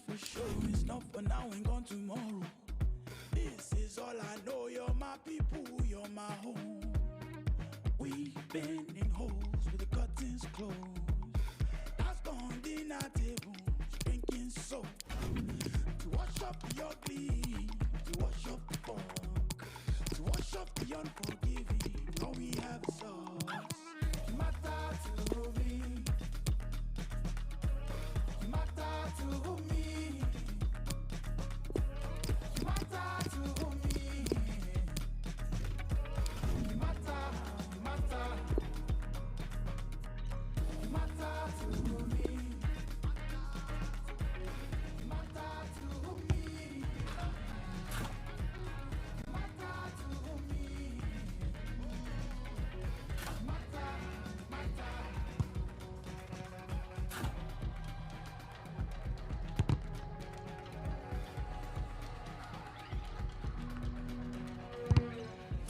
for sure. It's not for now and gone tomorrow. This is all I know. You're my people, you're my home. We've been in holes with the curtains closed. That's gone dinner table, drinking soap. To wash up the ugly, to wash up the fog, to wash up the unforgiving. All we have is us. You matter to me. You matter to me. You matter to me. You matter, you matter. You matter to me. You matter to me. You matter to me. You matter, matter.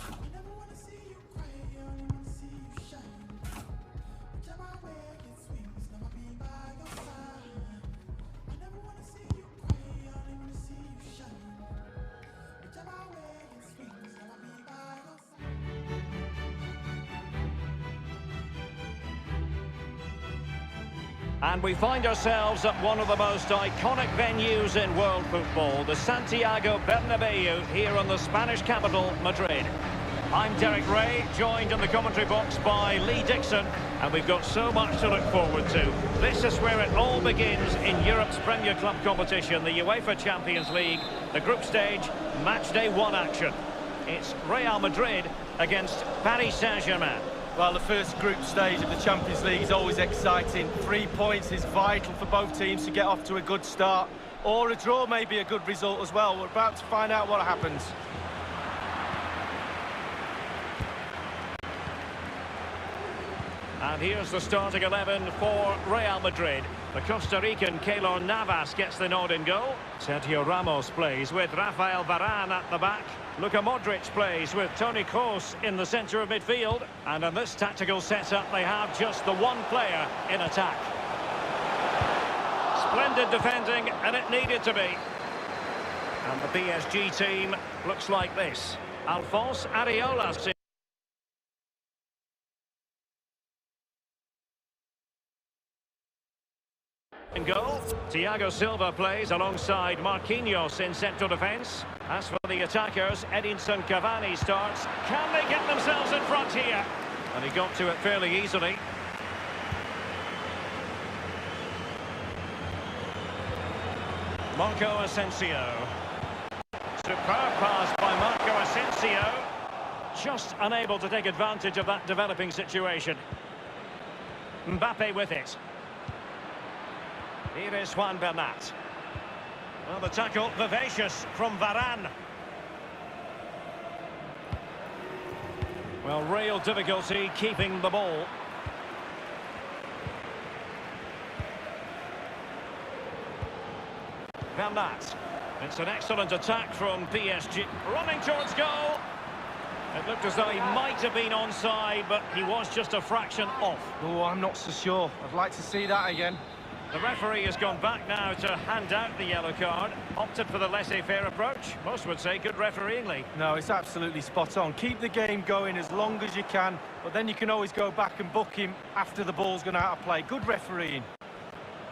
I never wanna see you cry, I only wanna see you shine. Whichever way it swings, never be by your side. I never wanna see you cry, I only wanna see you shine. Whichever way it swings, never be by your side. And we find ourselves at one of the most iconic venues in world football, the Santiago Bernabeu, here in the Spanish capital, Madrid. I'm Derek Ray, joined in the commentary box by Lee Dixon, and we've got so much to look forward to. This is where it all begins in Europe's Premier Club competition, the UEFA Champions League, the group stage, match day 1 action. It's Real Madrid against Paris Saint-Germain. Well, the first group stage of the Champions League is always exciting. 3 points is vital for both teams to get off to a good start. Or a draw may be a good result as well. We're about to find out what happens. And here's the starting 11 for Real Madrid. The Costa Rican Keylor Navas gets the nod in goal. Sergio Ramos plays with Rafael Varane at the back. Luka Modric plays with Toni Kroos in the centre of midfield. And in this tactical setup, they have just the one player in attack. Splendid defending, and it needed to be. And the PSG team looks like this. Alphonse Areola in goal. Thiago Silva plays alongside Marquinhos in central defence. As for the attackers, Edinson Cavani starts. Can they get themselves in front here? And he got to it fairly easily. Marco Asensio. Superb pass by Marco Asensio. Just unable to take advantage of that developing situation. Mbappe with it. Here is Juan Bernat. Well, the tackle, vivacious from Varane. Well, real difficulty keeping the ball. Bernat. It's an excellent attack from PSG. Running towards goal. It looked as though he might have been onside, but he was just a fraction off. Oh, I'm not so sure. I'd like to see that again. The referee has gone back now to hand out the yellow card. Opted for the laissez-faire approach. Most would say good refereeing, Lee. No, it's absolutely spot on. Keep the game going as long as you can, but then you can always go back and book him after the ball's gone out of play. Good refereeing.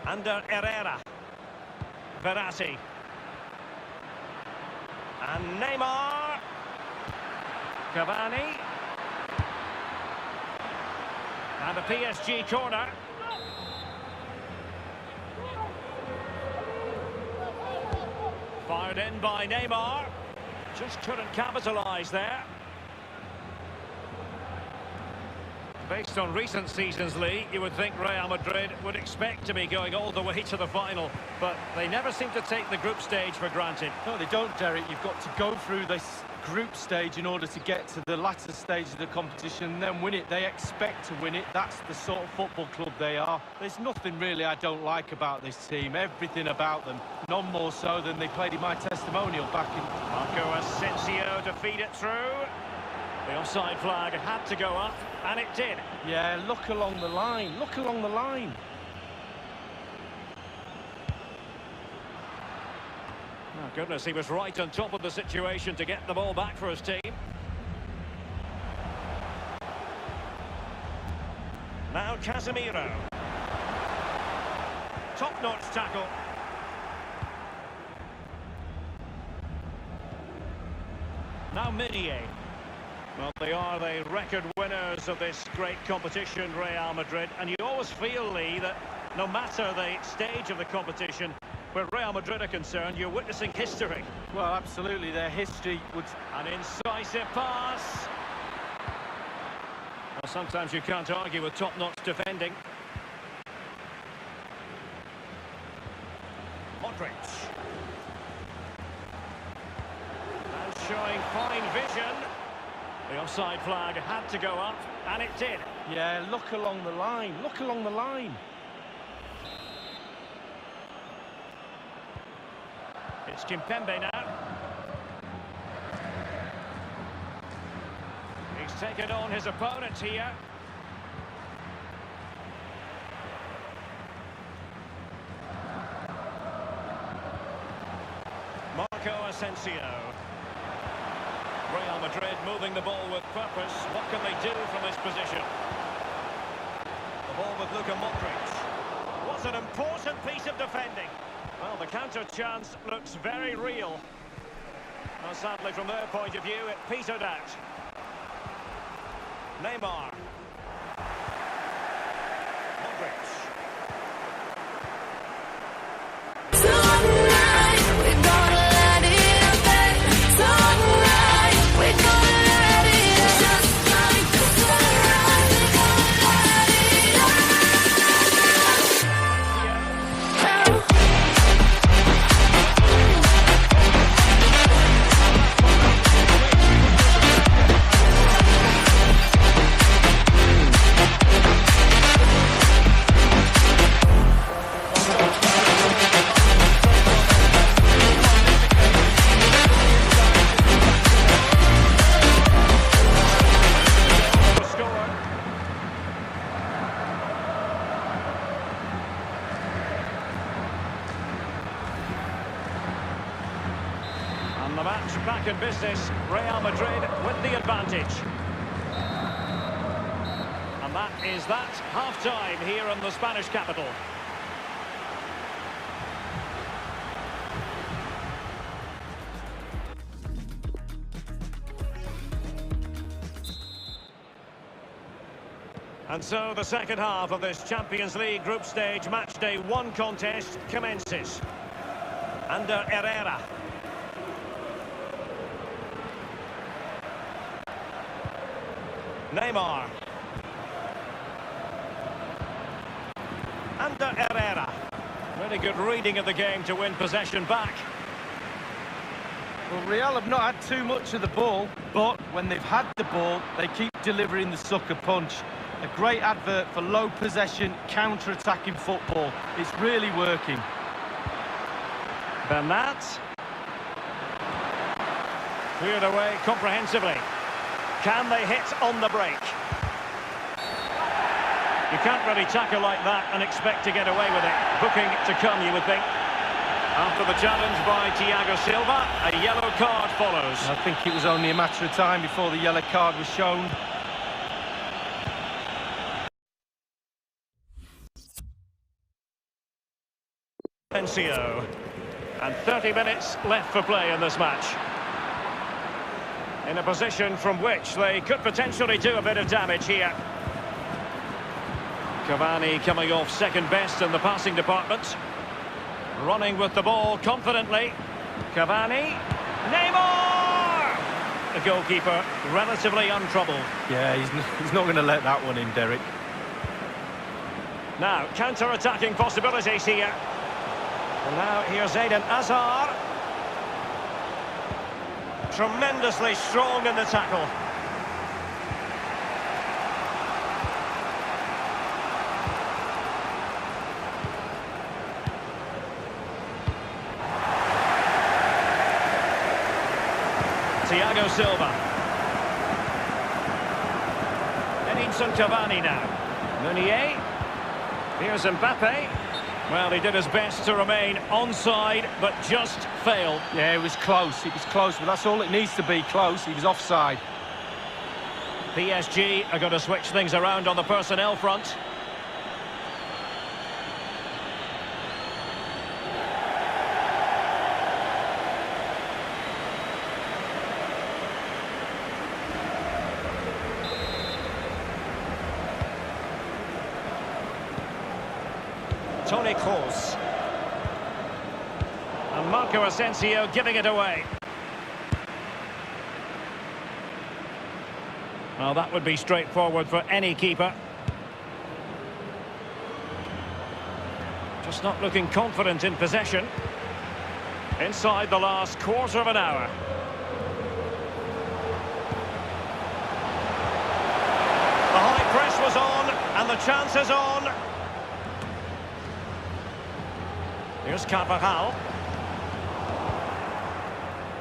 Under Herrera. Verratti. And Neymar. Cavani. And a PSG corner. Fired in by Neymar. Just couldn't capitalise there. Based on recent seasons, Lee, you would think Real Madrid would expect to be going all the way to the final, but they never seem to take the group stage for granted. No, they don't, Derek. You've got to go through this group stage in order to get to the latter stage of the competition and then win it. They expect to win it. That's the sort of football club they are. There's nothing really I don't like about this team. Everything about them. None more so than they played in my testimonial back in... Marco Asensio to feed it through. The offside flag had to go up, and it did. Yeah, look along the line. Look along the line. Oh, goodness, he was right on top of the situation to get the ball back for his team. Now Casemiro. Top-notch tackle. Now Meunier. Well, they are the record winners of this great competition, Real Madrid. And you always feel, Lee, that no matter the stage of the competition, where Real Madrid are concerned, you're witnessing history. Well, absolutely, their history would... An incisive pass. Well, sometimes you can't argue with top-notch defending. Modric. And showing fine vision. The offside flag had to go up, and it did. Yeah, look along the line. Look along the line. It's Kimpembe now. He's taken on his opponent here. Marco Asensio. Real Madrid moving the ball with purpose. What can they do from this position? The ball with Luka Modric. What an important piece of defending. Well, the counter chance looks very real. Well, sadly, from their point of view, it petered out. Neymar. Modric. And the match back in business. Real Madrid with the advantage. And that is that. Half-time here in the Spanish capital. And so the second half of this Champions League group stage match day 1 contest commences. Under Herrera. Neymar. Under Herrera. Really good reading of the game to win possession back. Well, Real have not had too much of the ball, but when they've had the ball, they keep delivering the sucker punch. A great advert for low possession, counter-attacking football. It's really working. Bernat. Cleared away comprehensively. Can they hit on the break? You can't really tackle like that and expect to get away with it. Booking to come, you would think. After the challenge by Thiago Silva, a yellow card follows. I think it was only a matter of time before the yellow card was shown. Asensio. And 30 minutes left for play in this match. In a position from which they could potentially do a bit of damage here. Cavani coming off second best in the passing department. Running with the ball confidently. Cavani. Neymar! The goalkeeper relatively untroubled. Yeah, he's not going to let that one in, Derek. Now, counter-attacking possibilities here. And now here's Eden Hazard. Tremendously strong in the tackle. Thiago Silva. Edinson Cavani now. Meunier. Here's Mbappe. Well, he did his best to remain onside, but just failed. Yeah, it was close, but that's all it needs to be, close. He was offside. PSG are going to switch things around on the personnel front. Toni Kroos. And Marco Asensio giving it away. Well, that would be straightforward for any keeper. Just not looking confident in possession. Inside the last quarter of an hour. The high press was on, and the chance is on. Here's Carvajal.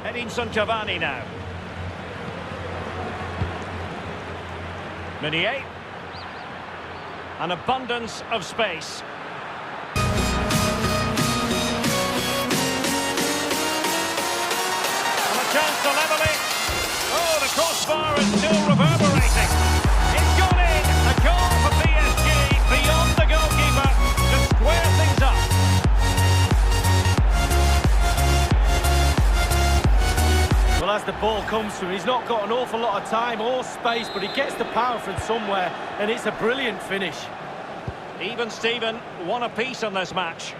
Edinson Cavani now. Meunier. An abundance of space. And a chance to level it. Oh, the crossbar is still reverberating. It's gone in. A goal for PSG beyond the goalkeeper to square things up. Well, as the ball comes to him, he's not got an awful lot of time or space, but he gets the power from somewhere, and it's a brilliant finish. Even Steven, one apiece on this match.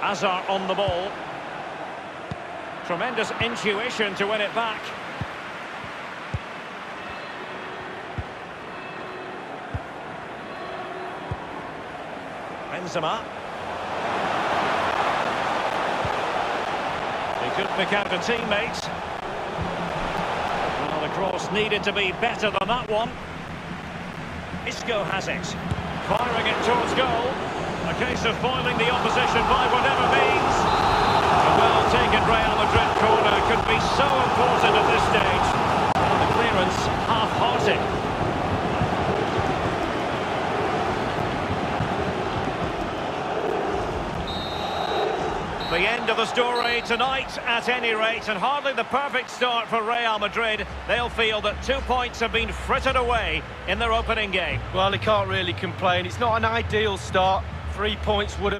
Hazard on the ball. Tremendous intuition to win it back. Benzema. He couldn't pick out a teammate. Well, the cross needed to be better than that one. Isco has it. Firing it towards goal. A case of foiling the opposition by whatever means. A well-taken Real Madrid corner could be so important at this stage. And the clearance half-hearted. The end of the story tonight, at any rate, and hardly the perfect start for Real Madrid. They'll feel that 2 points have been frittered away in their opening game. Well, he can't really complain. It's not an ideal start. 3 points would have